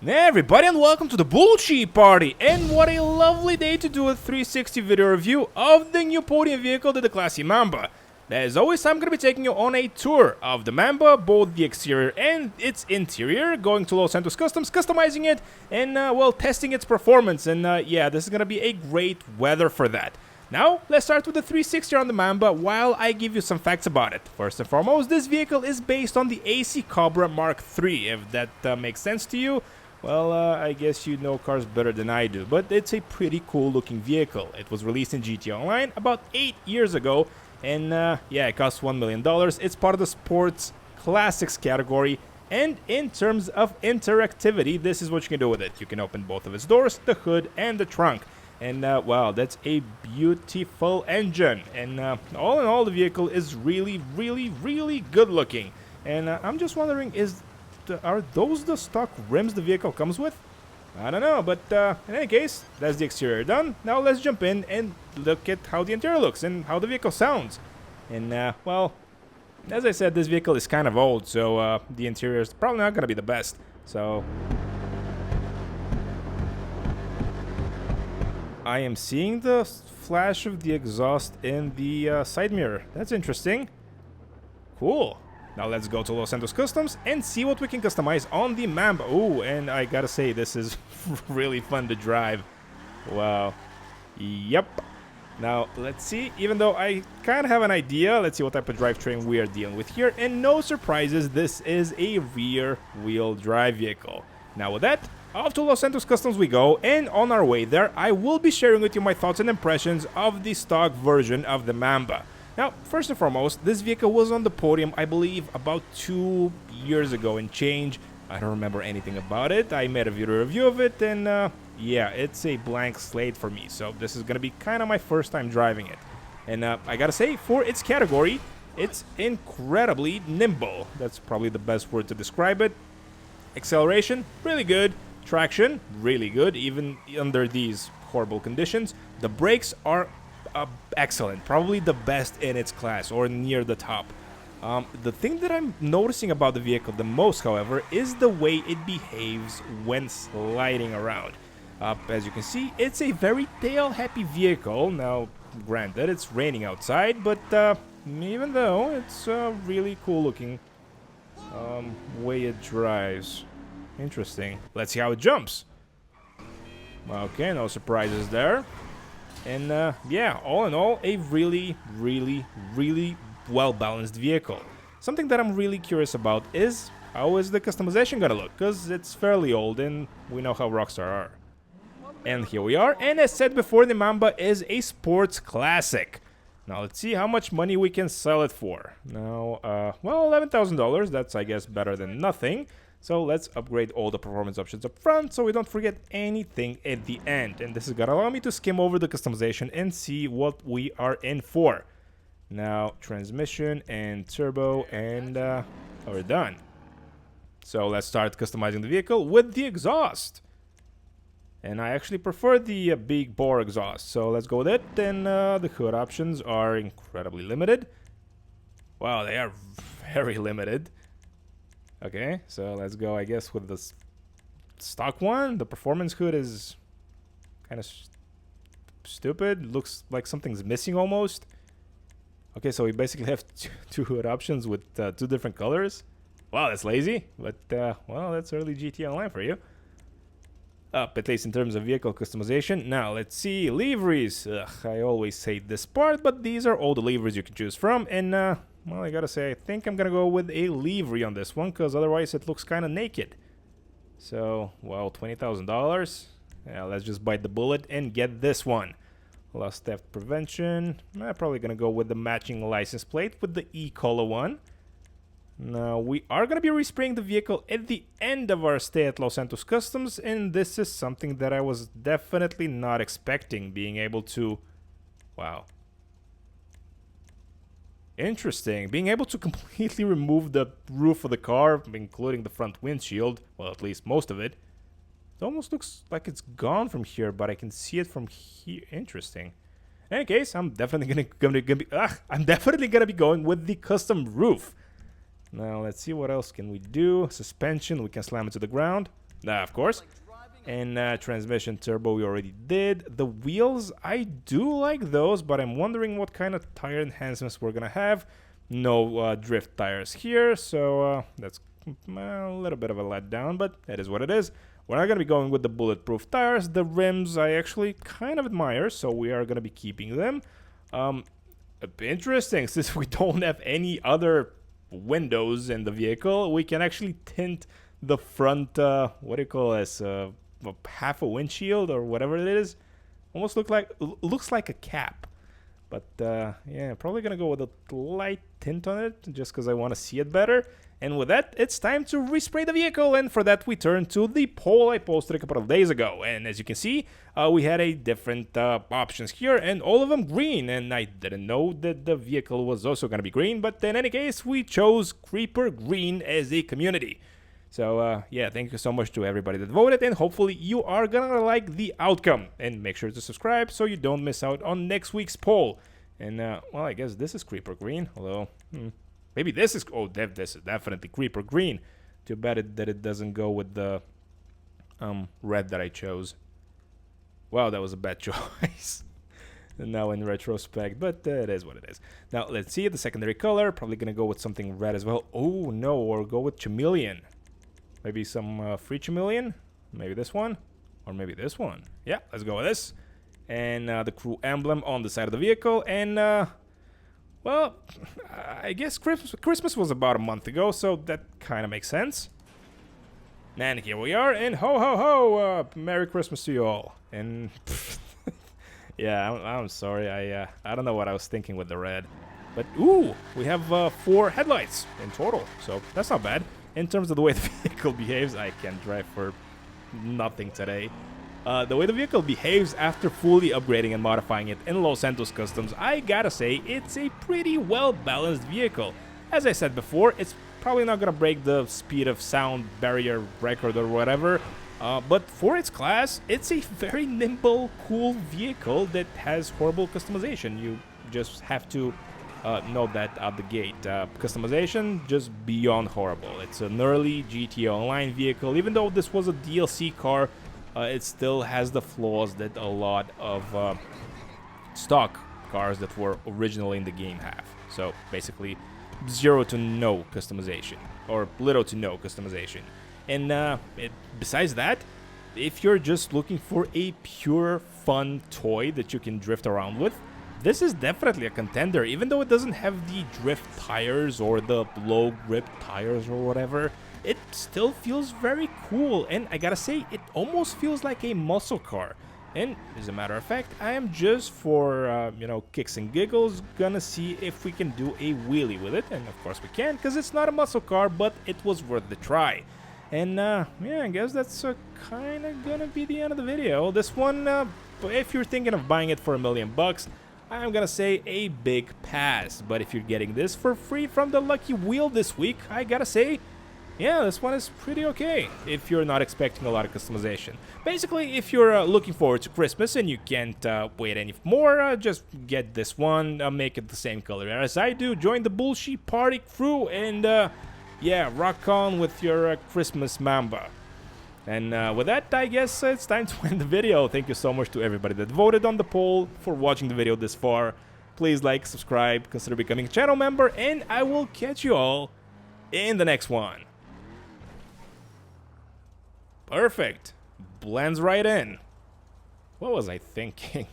Hey everybody, and welcome to the Dewbauchee party, and what a lovely day to do a 360 video review of the new Podium vehicle, the Declasse Mamba. As always, I'm going to be taking you on a tour of the Mamba, both the exterior and its interior, going to Los Santos Customs, customizing it, and well, testing its performance, and yeah, this is going to be a great weather for that. Now, let's start with the 360 on the Mamba while I give you some facts about it. First and foremost, this vehicle is based on the AC Cobra Mark III, if that makes sense to you. Well, I guess you know cars better than I do, but it's a pretty cool looking vehicle. It was released in GT Online about 8 years ago, and yeah, it costs $1 million. It's part of the sports classics category, and in terms of interactivity, this is what you can do with it. You can open both of its doors, the hood, and the trunk. And wow, that's a beautiful engine. And all in all, the vehicle is really good looking. And I'm just wondering, are those the stock rims the vehicle comes with? I don't know, but in any case, that's the exterior done. Now let's jump in and look at how the interior looks and how the vehicle sounds. And well, as I said, this vehicle is kind of old, so the interior is probably not going to be the best. So I am seeing the flash of the exhaust in the side mirror. That's interesting. Cool. Now let's go to Los Santos Customs and see what we can customize on the Mamba. Ooh, and I gotta say, this is really fun to drive. Wow. Yep. Now, let's see. Even though I kind of have an idea, let's see what type of drivetrain we are dealing with here. And no surprises, this is a rear-wheel drive vehicle. Now with that, off to Los Santos Customs we go, and on our way there, I will be sharing with you my thoughts and impressions of the stock version of the Mamba. Now, first and foremost, this vehicle was on the Podium, I believe, about 2 years ago and change. I don't remember anything about it. I made a video review of it, and yeah, it's a blank slate for me. So this is going to be kind of my first time driving it. And I gotta say, for its category, it's incredibly nimble. That's probably the best word to describe it. Acceleration, really good. Traction, really good, even under these horrible conditions. The brakes are excellent, probably the best in its class, or near the top. The thing that I'm noticing about the vehicle the most, however, is the way it behaves when sliding around. As you can see, it's a very tail-happy vehicle. Now, granted, it's raining outside, but even though it's really cool-looking way it drives. Interesting. Let's see how it jumps. Okay, no surprises there. And yeah, all in all, a really well-balanced vehicle. Something that I'm really curious about is how is the customization gonna look, because it's fairly old and we know how Rockstar are. And here we are, and as said before, the Mamba is a sports classic. Now let's see how much money we can sell it for. Now, well, $11,000, that's I guess better than nothing. So let's upgrade all the performance options up front so we don't forget anything at the end. And this is gonna allow me to skim over the customization and see what we are in for. Now, transmission and turbo, and we're done. So let's start customizing the vehicle with the exhaust. And I actually prefer the big bore exhaust, so let's go with it. And the hood options are incredibly limited. Wow, they are very limited. Okay, so let's go, I guess, with the stock one. The performance hood is kind of stupid. Looks like something's missing almost. Okay, so we basically have two hood options with 2 different colors. Wow, that's lazy, but well, that's early GT Online for you. Up, at least in terms of vehicle customization. Now, let's see, liveries. Ugh, I always say this part, but these are all the liveries you can choose from, and well, I gotta say, I think I'm gonna go with a livery on this one, because otherwise it looks kind of naked. So, well, $20,000. Yeah, let's just bite the bullet and get this one. Lost theft prevention. I'm probably gonna go with the matching license plate with the E-Color one. Now, we are gonna be respraying the vehicle at the end of our stay at Los Santos Customs, and this is something that I was definitely not expecting, being able to... Wow. Interesting. Being able to completely remove the roof of the car, including the front windshield, well, at least most of it. It almost looks like it's gone from here, but I can see it from here. Interesting. In any case, I'm definitely gonna be going with the custom roof. Now let's see what else can we do. Suspension, we can slam it to the ground. Of course. And transmission turbo we already did. The wheels, I do like those, but I'm wondering what kind of tire enhancements we're gonna have. No drift tires here, so that's a little bit of a letdown, but it is what it is. We're not gonna be going with the bulletproof tires. The rims I actually kind of admire, so we are gonna be keeping them. Interesting, since we don't have any other windows in the vehicle, we can actually tint the front, what do you call this, half a windshield or whatever it is. Almost looks like a cap. But yeah, probably gonna go with a light tint on it just because I want to see it better. And with that, it's time to respray the vehicle, and for that we turn to the poll I posted a couple of days ago. And as you can see, we had a different options here, and all of them green, and I didn't know that the vehicle was also going to be green, but in any case, we chose Creeper Green as a community. So yeah, thank you so much to everybody that voted, and hopefully you are gonna like the outcome. And make sure to subscribe so you don't miss out on next week's poll. And well, I guess this is Creeper Green, although maybe this is, oh, this is definitely Creeper Green. Too bad that it doesn't go with the red that I chose. Wow, that was a bad choice. Now in retrospect, but it is what it is. Now let's see the secondary color. Probably gonna go with something red as well. Oh no, or go with chameleon. Maybe some free chameleon. Maybe this one, or maybe this one. Yeah, let's go with this. And the crew emblem on the side of the vehicle. And well, I guess Christmas was about a month ago, so that kind of makes sense. And here we are, and ho ho ho! Merry Christmas to you all. And yeah, I'm sorry, I don't know what I was thinking with the red, but ooh, we have 4 headlights in total, so that's not bad. In terms of the way the vehicle behaves, I can't drive for nothing today. The way the vehicle behaves after fully upgrading and modifying it in Los Santos Customs, I gotta say, it's a pretty well-balanced vehicle. As I said before, it's probably not gonna break the speed of sound barrier record or whatever, but for its class, it's a very nimble, cool vehicle that has horrible customization. You just have to note that out the gate. Customization, just beyond horrible. It's an early GTA Online vehicle. Even though this was a DLC car, it still has the flaws that a lot of stock cars that were originally in the game have. So basically, 0 to no customization, or little to no customization. And besides that, if you're just looking for a pure fun toy that you can drift around with, this is definitely a contender. Even though it doesn't have the drift tires or the low grip tires or whatever, it still feels very cool, and I gotta say, it almost feels like a muscle car. And as a matter of fact, I am just for, you know, kicks and giggles, gonna see if we can do a wheelie with it. And of course we can, because it's not a muscle car, but it was worth the try. And yeah, I guess that's kind of gonna be the end of the video. This one, if you're thinking of buying it for $1 million, I'm gonna say a big pass. But if you're getting this for free from the Lucky Wheel this week, I gotta say, yeah, this one is pretty okay, if you're not expecting a lot of customization. Basically, if you're looking forward to Christmas and you can't wait any more, just get this one, make it the same color as I do, join the Bullshit Party crew, and yeah, rock on with your Christmas Mamba. And with that, I guess it's time to end the video. Thank you so much to everybody that voted on the poll, for watching the video this far. Please like, subscribe, consider becoming a channel member, and I will catch you all in the next one. Perfect. Blends right in. What was I thinking?